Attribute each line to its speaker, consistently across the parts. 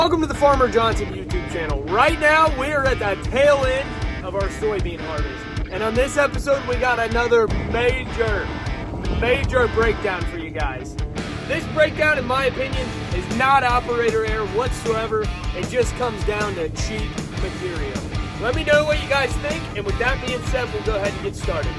Speaker 1: Welcome to the Farmer Johnson YouTube channel. Right now, we are at the tail end of our soybean harvest. And on this episode, we got another major breakdown for you guys. This breakdown, in my opinion, is not operator error whatsoever. It just comes down to cheap material. Let me know what you guys think, and with that being said, we'll go ahead and get started.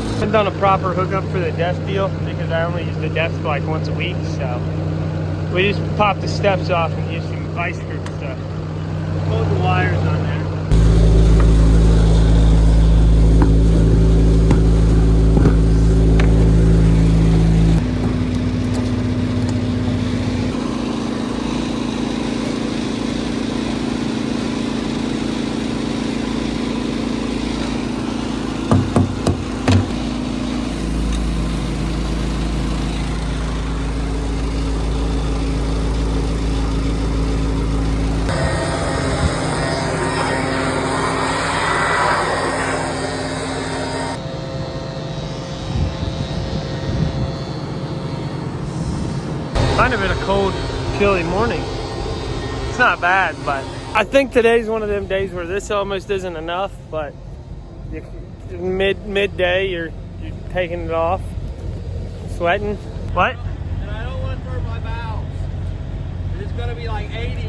Speaker 1: I haven't done a proper hookup for the desk deal because I only use the desk like once a week, so we just pop the steps off and use some vice grip stuff. Hold the wires on there. Kind of been a cold, chilly morning. It's not bad, but I think today's one of them days where this almost isn't enough, but midday you're taking it off, sweating. What?
Speaker 2: And I don't want to throw my valves. It's gonna be like 80.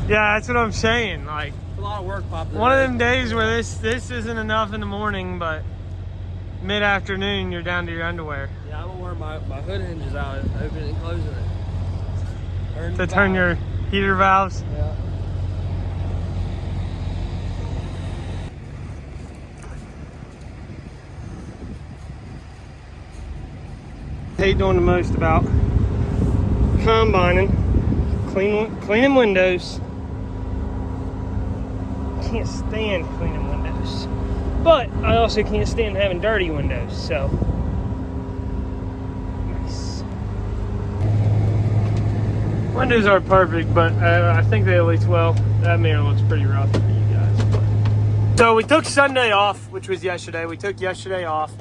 Speaker 1: Yeah, that's what I'm saying. Like,
Speaker 2: It's a lot of work, Pop.
Speaker 1: one of them days where this isn't enough in the morning, but mid-afternoon you're down to your underwear.
Speaker 2: Yeah, I'm gonna wear my hood hinges out, opening and closing it.
Speaker 1: To turn your heater valves.
Speaker 2: Yeah.
Speaker 1: I hate doing the most about combining, cleaning windows. Can't stand cleaning windows, but I also can't stand having dirty windows. So nice. Windows are perfect, but I think they at least, well, that mirror looks pretty rough for you guys. But. So we took Sunday off, which was yesterday. We took yesterday off,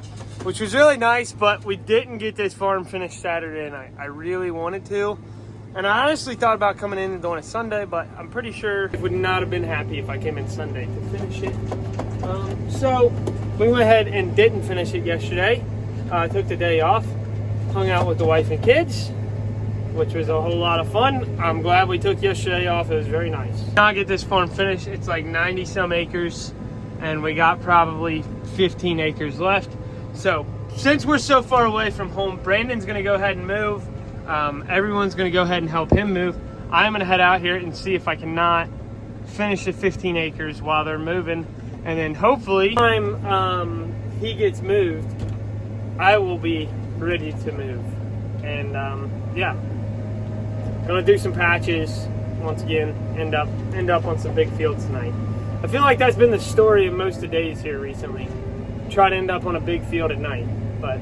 Speaker 1: which was really nice, but we didn't get this farm finished Saturday, and I really wanted to. And I honestly thought about coming in and doing it Sunday, but I'm pretty sure I would not have been happy if I came in Sunday to finish it. So we went ahead and didn't finish it yesterday. I took the day off, hung out with the wife and kids, which was a whole lot of fun. I'm glad we took yesterday off. It was very nice. Now I get this farm finished. It's like 90 some acres, and we got probably 15 acres left. So since we're so far away from home, Brandon's gonna go ahead and move. Everyone's gonna go ahead and help him move. I'm gonna head out here and see if I cannot finish the 15 acres while they're moving. And then hopefully, time he gets moved, I will be ready to move. And yeah, gonna do some patches once again. End up on some big fields tonight. I feel like that's been the story of most of the days here recently. Try to end up on a big field at night, but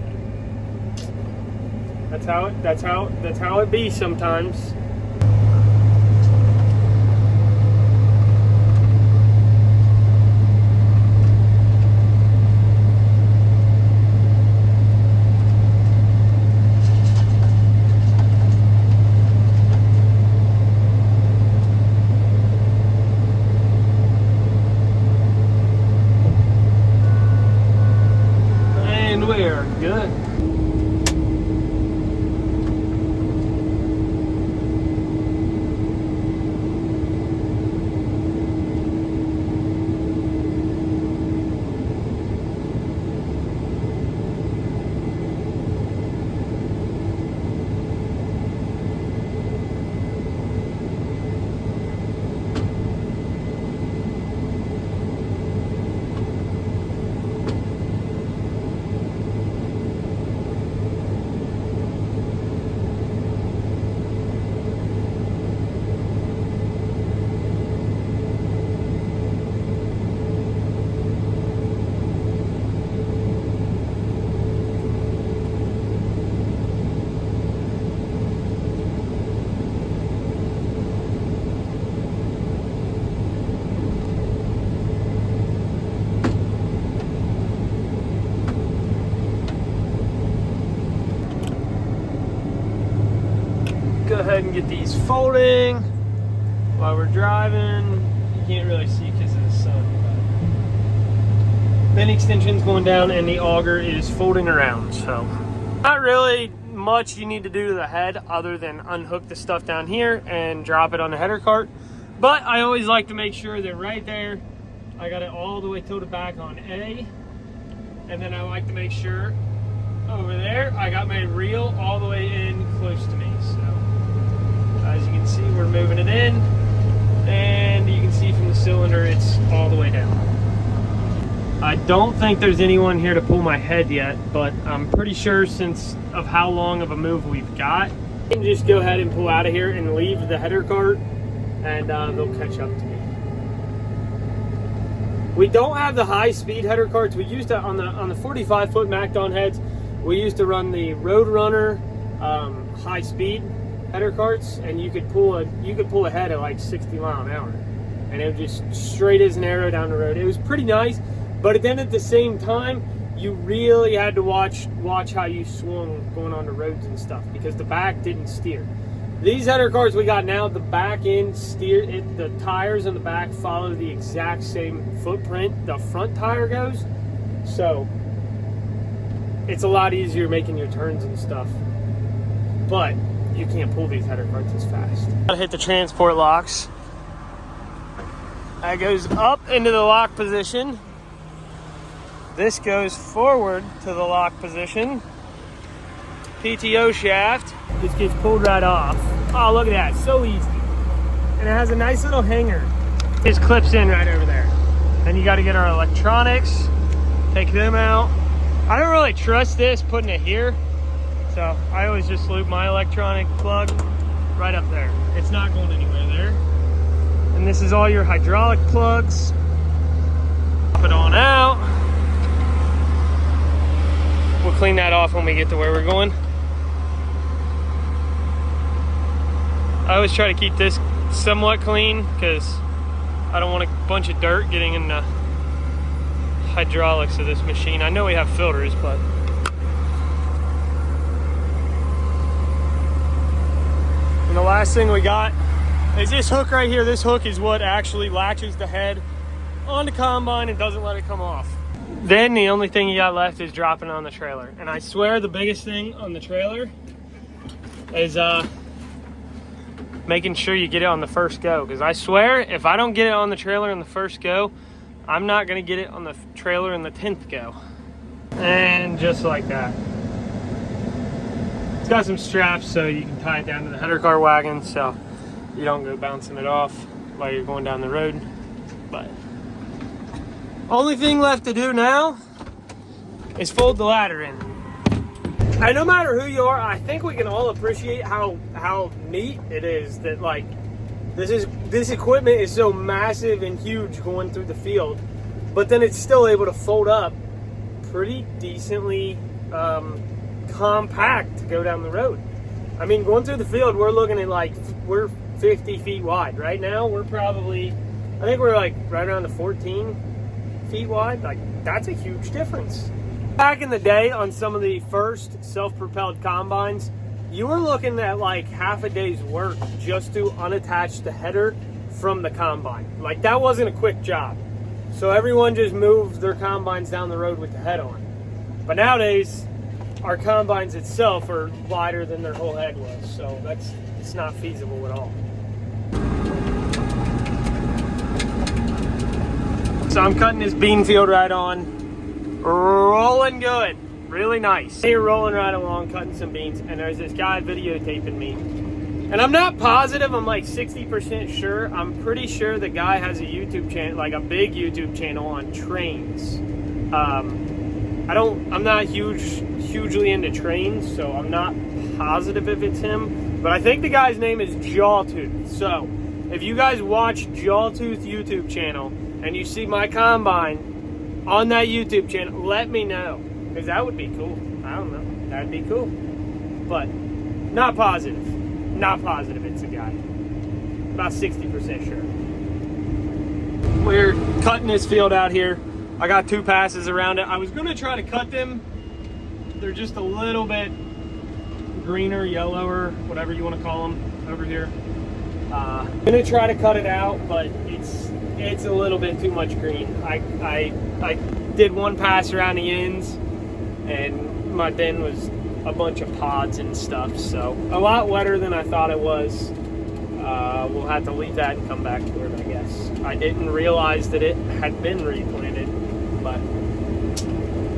Speaker 1: that's how it be sometimes. And we're good. ahead and get these folding while we're driving. You can't really see because of the sun. But then extension's going down and the auger is folding around. So not really much you need to do to the head other than unhook the stuff down here and drop it on the header cart. But I always like to make sure that right there, I got it all the way tilted back on A. And then I like to make sure over there, I got my reel all the way in close to me. So as you can see, we're moving it in, and you can see from the cylinder, it's all the way down. I don't think there's anyone here to pull my head yet, but I'm pretty sure since of how long of a move we've got, I can just go ahead and pull out of here and leave the header cart, and they'll catch up to me. We don't have the high-speed header carts. We used to on the 45-foot MacDon heads. We used to run the Roadrunner high-speed header carts, and you could pull a head at like 60 mile an hour, and it was just straight as an arrow down the road. It was pretty nice, but then at the same time, you really had to watch how you swung going on the roads and stuff because the back didn't steer. These header carts we got now, the back end steer, the tires on the back follow the exact same footprint the front tire goes. So it's a lot easier making your turns and stuff. But you can't pull these header carts as fast. Gotta hit the transport locks. That goes up into the lock position. This goes forward to the lock position. PTO shaft. This gets pulled right off. Oh, look at that, so easy. And it has a nice little hanger. It just clips in right over there. Then you gotta get our electronics, take them out. I don't really trust this, putting it here. So I always just loop my electronic plug right up there. It's not going anywhere there. And this is all your hydraulic plugs. Pop it on out. We'll clean that off when we get to where we're going. I always try to keep this somewhat clean because I don't want a bunch of dirt getting in the hydraulics of this machine. I know we have filters, but and the last thing we got is this hook right here. This hook is what actually latches the head on the combine and doesn't let it come off. Then the only thing you got left is dropping it on the trailer. And I swear the biggest thing on the trailer is making sure you get it on the first go, because I swear if I don't get it on the trailer in the first go, I'm not going to get it on the trailer in the 10th go. And just like that. It's got some straps so you can tie it down to the header car wagon so you don't go bouncing it off while you're going down the road. But only thing left to do now is fold the ladder in. And no matter who you are, I think we can all appreciate how neat it is that like this equipment is so massive and huge going through the field, but then it's still able to fold up pretty decently compact to go down the road. I mean, going through the field, we're looking at like we're 50 feet wide right now. We're probably, I think we're like right around the 14 feet wide. Like that's a huge difference. Back in the day on some of the first self-propelled combines, you were looking at like half a day's work just to unattach the header from the combine. Like that wasn't a quick job. So everyone just moved their combines down the road with the head on. But nowadays, our combines itself are wider than their whole head was. So it's not feasible at all. So I'm cutting this bean field right on. Rolling good, really nice. They're rolling right along, cutting some beans, and there's this guy videotaping me. And I'm not positive, I'm like 60% sure. I'm pretty sure the guy has a YouTube channel, like a big YouTube channel on trains. I'm not hugely into trains, so I'm not positive if it's him. But I think the guy's name is Jawtooth. So if you guys watch Jawtooth YouTube channel and you see my combine on that YouTube channel, let me know, because that would be cool. I don't know, that'd be cool, but not positive it's a guy. About 60% sure. We're cutting this field out here. I got 2 passes around it. I was gonna try to cut them. They're just a little bit greener, yellower, whatever you want to call them. over here. I'm gonna try to cut it out, but it's a little bit too much green. I did one pass around the ends, and my bin was a bunch of pods and stuff, so a lot wetter than I thought it was. We'll have to leave that and come back to it, I guess. I didn't realize that it had been replanted, but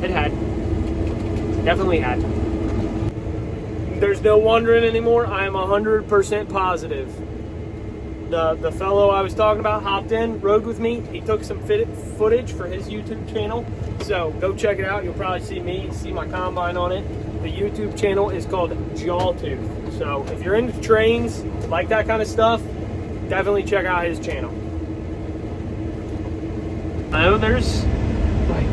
Speaker 1: it had. Definitely had. There's no wondering anymore. I am 100% positive. The fellow I was talking about hopped in, rode with me. He took some footage for his YouTube channel. So go check it out. You'll probably see my combine on it. The YouTube channel is called Jawtooth. So if you're into trains, like that kind of stuff, definitely check out his channel. I know there's like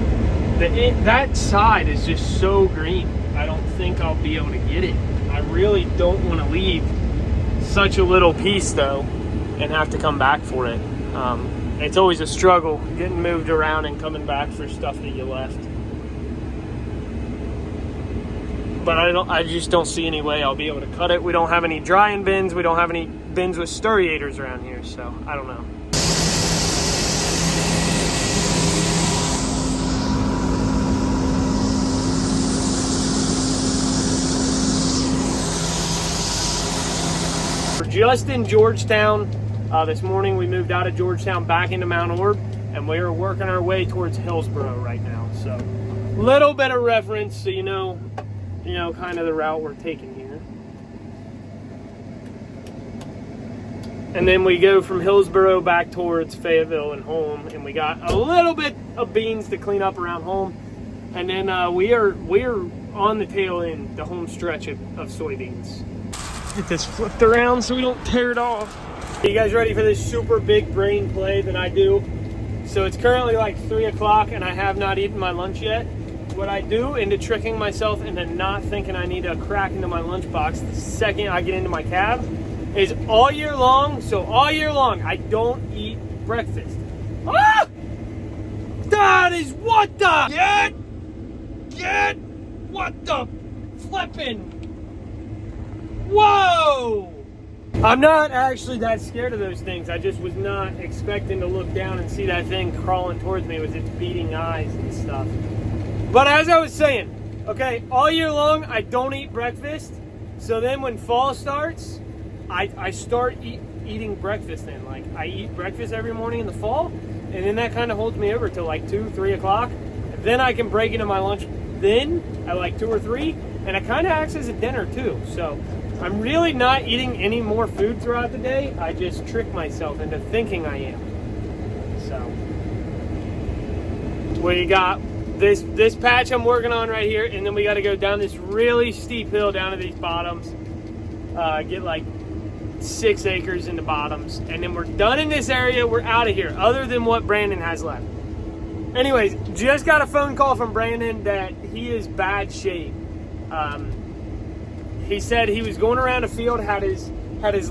Speaker 1: that side is just so green. I don't think I'll be able to get it. I really don't want to leave such a little piece though and have to come back for it. It's always a struggle getting moved around and coming back for stuff that you left. But I just don't see any way I'll be able to cut it. We don't have any drying bins. We don't have any bins with sturriators around here, so I don't know. We're just in Georgetown. This morning we moved out of Georgetown back into Mount Orb, and we are working our way towards Hillsboro right now. So, little bit of reference, so you know, kind of the route we're taking here. And then we go from Hillsboro back towards Fayetteville and home, and we got a little bit of beans to clean up around home. And then we are on the tail end, the home stretch of soybeans. Get this flipped around so we don't tear it off. Are you guys ready for this super big brain play that I do? So it's currently like 3 o'clock and I have not eaten my lunch yet. What I do into tricking myself into not thinking I need to crack into my lunchbox the second I get into my cab is all year long, I don't eat breakfast. Ah! That is what the... Get! What the flippin'? Whoa! I'm not actually that scared of those things. I just was not expecting to look down and see that thing crawling towards me with its beating eyes and stuff. But as I was saying, okay, all year long, I don't eat breakfast. So then when fall starts, I start eating breakfast then. Like, I eat breakfast every morning in the fall, and then that kind of holds me over till like 2, 3 o'clock. Then I can break into my lunch then at like 2 or 3, and it kind of acts as a dinner too. So I'm really not eating any more food throughout the day. I just trick myself into thinking I am. So we got this patch I'm working on right here, and then we got to go down this really steep hill down to these bottoms, get like 6 acres in the bottoms, and then we're done in this area. We're out of here, other than what Brandon has left. Anyways, just got a phone call from Brandon that he is bad shape. He said he was going around a field, had his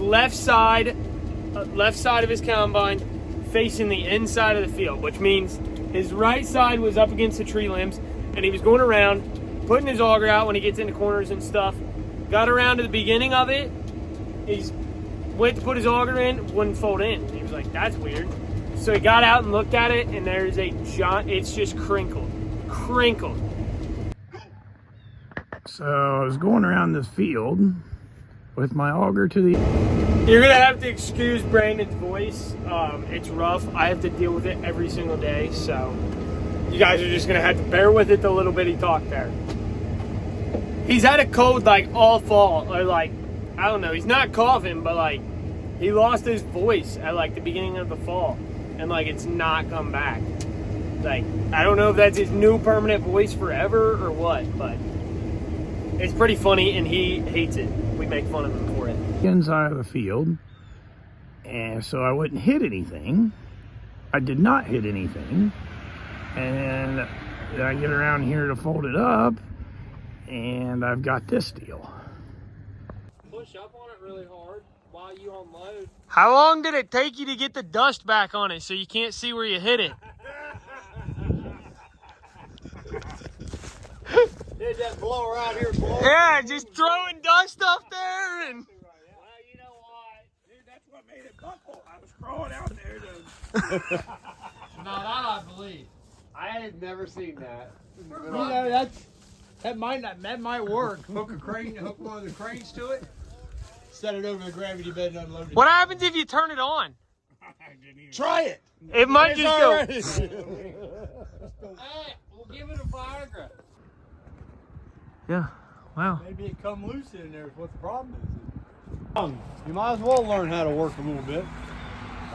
Speaker 1: left side of his combine facing the inside of the field, which means his right side was up against the tree limbs, and he was going around, putting his auger out when he gets into corners and stuff. Got around to the beginning of it. He's went to put his auger in, wouldn't fold in. He was like, that's weird. So he got out and looked at it, and there's a giant, it's just crinkled.
Speaker 3: So I was going around this field with my auger to the...
Speaker 1: You're gonna have to excuse Brandon's voice. It's rough. I have to deal with it every single day, so you guys are just gonna have to bear with it the little bit he talked there. He's had a cold like all fall, or like, I don't know, he's not coughing, but like, he lost his voice at like the beginning of the fall, and like it's not come back. Like, I don't know if that's his new permanent voice forever or what, but it's pretty funny, and he hates it. We make fun of him for it.
Speaker 3: Inside of the field, and so I wouldn't hit anything. I did not hit anything, and I get around here to fold it up, and I've got this deal.
Speaker 2: Push up on it really hard while you unload.
Speaker 1: How long did it take you to get the dust back on it so you can't see where you hit it?
Speaker 4: There's that blower out here blowing.
Speaker 1: Yeah, just throwing dust up there and...
Speaker 2: Well, you know what?
Speaker 3: I was crawling out there to...
Speaker 2: Now that I believe.
Speaker 4: I had never seen that.
Speaker 5: You know, that might work. Hook one of the cranes to it, set it over the gravity bed and unload it.
Speaker 1: What happens if you turn it on?
Speaker 5: Try it.
Speaker 1: It might just go.
Speaker 2: Hey, we'll give it a Viagra.
Speaker 1: Yeah. Wow.
Speaker 5: Maybe it come loose in there is what the problem is. You might as well learn how to work a little bit.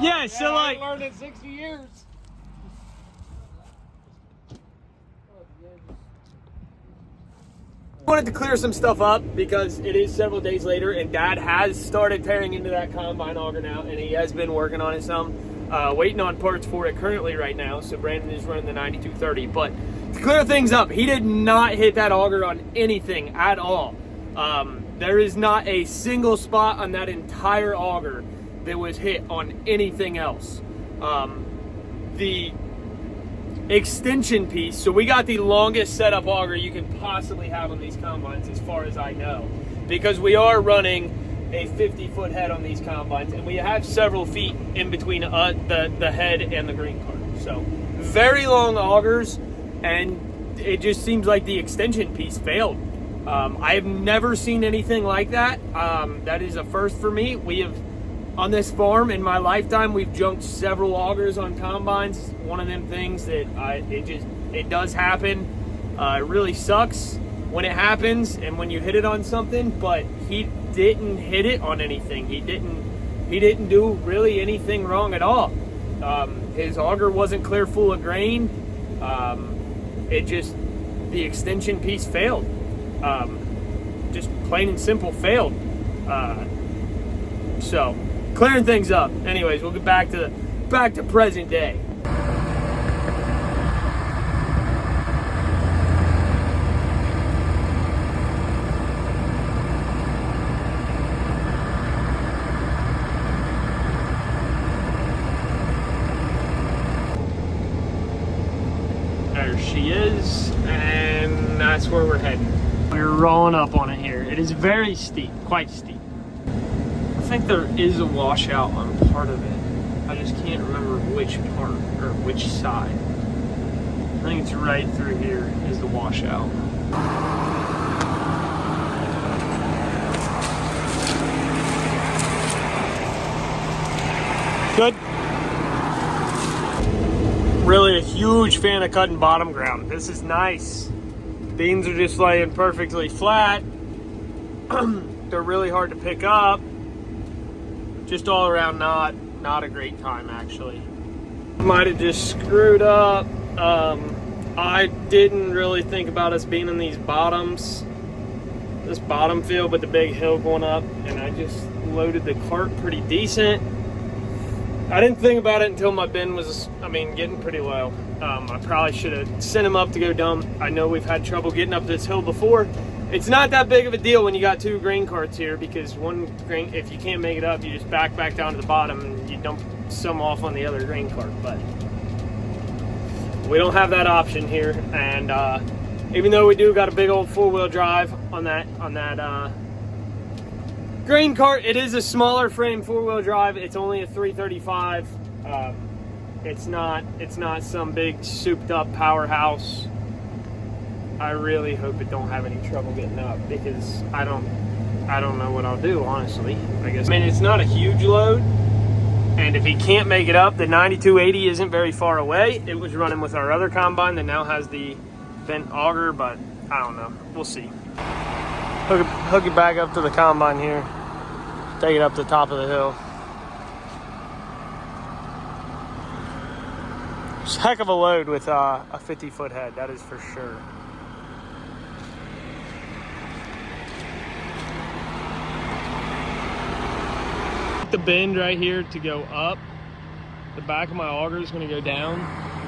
Speaker 1: Yeah. So like.
Speaker 4: I learned in 60 years.
Speaker 1: Wanted to clear some stuff up because it is several days later and Dad has started tearing into that combine auger now, and he has been working on it some, waiting on parts for it currently right now. So Brandon is running the 9230, but to clear things up, he did not hit that auger on anything at all. There is not a single spot on that entire auger that was hit on anything else. The extension piece, so we got the longest setup auger you can possibly have on these combines as far as I know, because we are running a 50-foot head on these combines and we have several feet in between the head and the grain cart. So very long augers, and it just seems like the extension piece failed. I have never seen anything like that. That is a first for me. We have, on this farm in my lifetime, we've junked several augers on combines. One of them things that it does happen. It really sucks when it happens and when you hit it on something, but he didn't hit it on anything. He didn't do really anything wrong at all. His auger wasn't clear full of grain. The extension piece failed. Just plain and simple failed. So clearing things up. Anyways, we'll get back to present day. There she is, and that's where we're heading. We're rolling up on it here. It is very steep, quite steep. I think there is a washout on part of it. I just can't remember which part or which side. I think it's right through here is the washout. Good. Really a huge fan of cutting bottom ground. This is nice. Beans are just laying perfectly flat. They're really hard to pick up. Just all around not a great time, actually. Might have just screwed up. I didn't really think about us being in these bottoms, this bottom field with the big hill going up, and I just loaded the cart pretty decent. I didn't think about it until my bin was, getting pretty low. I probably should have sent him up to go dump. I know we've had trouble getting up this hill before. It's not that big of a deal when you got two grain carts here, because one grain, if you can't make it up, you just back down to the bottom and you dump some off on the other grain cart. But we don't have that option here, and even though we do got a big old four-wheel drive on that grain cart, it is a smaller frame four-wheel drive. It's only a 335. It's not some big souped-up powerhouse. I really hope it don't have any trouble getting up, because I don't know what I'll do, honestly. It's not a huge load, and if he can't make it up, the 9280 isn't very far away. It was running with our other combine that now has the vent auger, but I don't know. We'll see. Hook it back up to the combine here. Take it up to the top of the hill. It's a heck of a load with a 50-foot head, that is for sure. The bend right here to go up, the back of my auger is going to go down.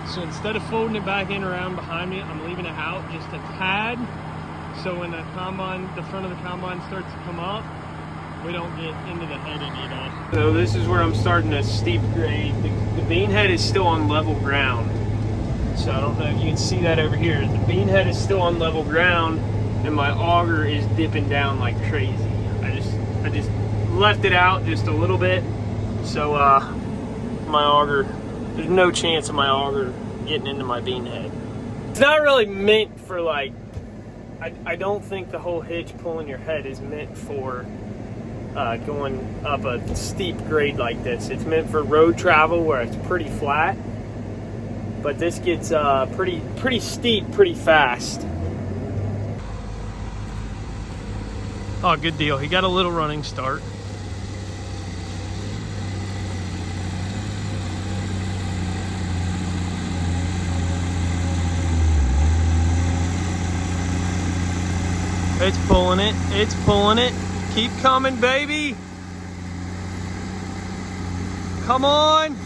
Speaker 1: So instead of folding it back in around behind me, I'm leaving it out just a tad. So when the front of the combine starts to come up, we don't get into the head any at all. So this is where I'm starting a steep grade. The bean head is still on level ground. So I don't know if you can see that over here. The bean head is still on level ground, and my auger is dipping down like crazy. I just left it out just a little bit, So my auger, there's no chance of my auger getting into my bean head. It's not really meant for like, I don't think the whole hitch pulling your head is meant for going up a steep grade like this. It's meant for road travel where it's pretty flat, but this gets pretty steep pretty fast. Oh, good deal. He got a little running start. It's pulling it. It's pulling it. Keep coming, baby. Come on.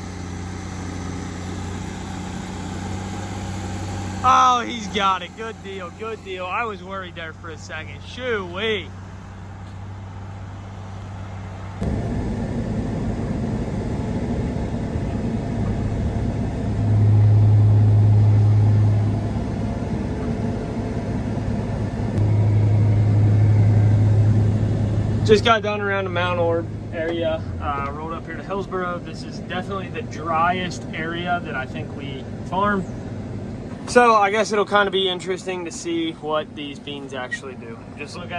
Speaker 1: Oh, he's got it. Good deal. Good deal. I was worried there for a second. Shoo-wee. Just got done around the Mount Orb area, rolled up here to Hillsboro. This is definitely the driest area that I think we farm. So I guess it'll kind of be interesting to see what these beans actually do. Just looking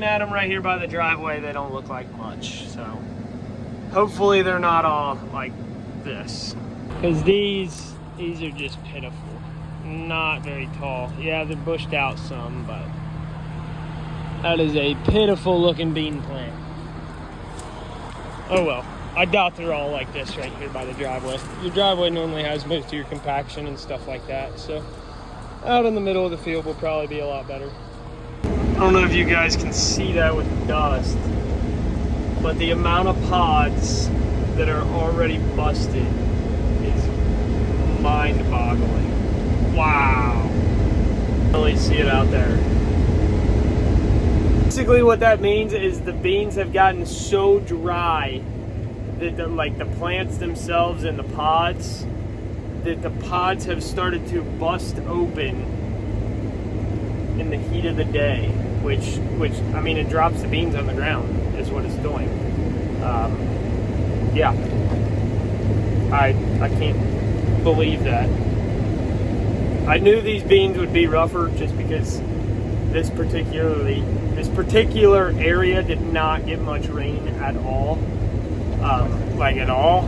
Speaker 1: at them right here by the driveway, they don't look like much. So hopefully they're not all like this. Because these are just pitiful. Not very tall. Yeah, they're bushed out some, but that is a pitiful looking bean plant. Oh well, I doubt they're all like this right here by the driveway. Your driveway normally has most of your compaction and stuff like that, so out in the middle of the field will probably be a lot better. I don't know if you guys can see that with the dust, but the amount of pods that are already busted is mind-boggling. Wow. Really see it out there. Basically what that means is the beans have gotten so dry that the plants themselves and the pods, that the pods have started to bust open in the heat of the day, which I mean, it drops the beans on the ground is what it's doing. Yeah, I can't believe that. I knew these beans would be rougher just because this particular area did not get much rain at all, like at all.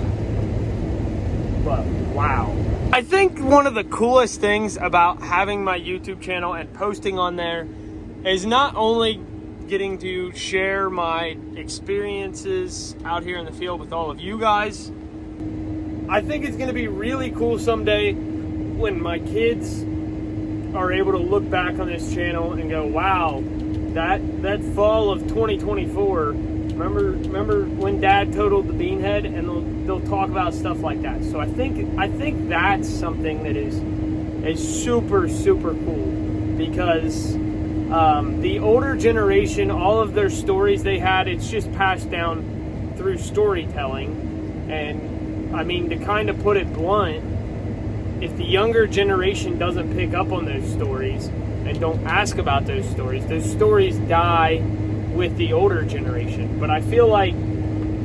Speaker 1: But wow. I think one of the coolest things about having my YouTube channel and posting on there is not only getting to share my experiences out here in the field with all of you guys. I think it's going to be really cool someday when my kids are able to look back on this channel and go, wow, that fall of 2024, remember when Dad totaled the bean head? And they'll talk about stuff like that. So I think that's something that is super, super cool, because the older generation, all of their stories they had, it's just passed down through storytelling. And I mean, to kind of put it blunt, if the younger generation doesn't pick up on those stories and don't ask about those stories die with the older generation. But I feel like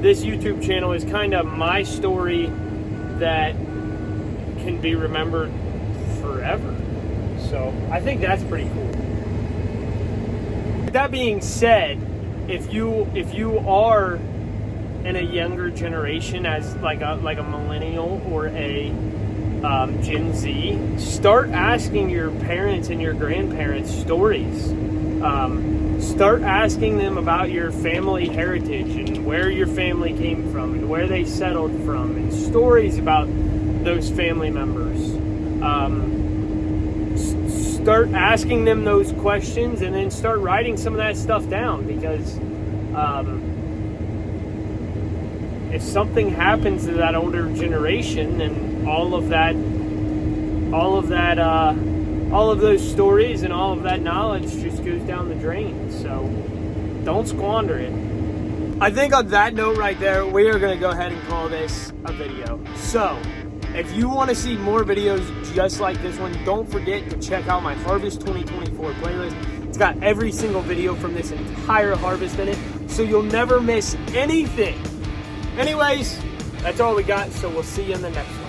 Speaker 1: this YouTube channel is kind of my story that can be remembered forever. So I think that's pretty cool. That being said, if you are in a younger generation, as like a millennial or a Gen Z, start asking your parents and your grandparents stories. Start asking them about your family heritage and where your family came from and where they settled from, and stories about those family members. Start asking them those questions, and then start writing some of that stuff down, because if something happens to that older generation, then all of those stories and all of that knowledge just goes down the drain. So don't squander it. I think on that note right there, we are going to go ahead and call this a video. So if you want to see more videos just like this one, don't forget to check out my Harvest 2024 playlist. It's got every single video from this entire harvest in it, so you'll never miss anything. Anyways, that's all we got. So we'll see you in the next one.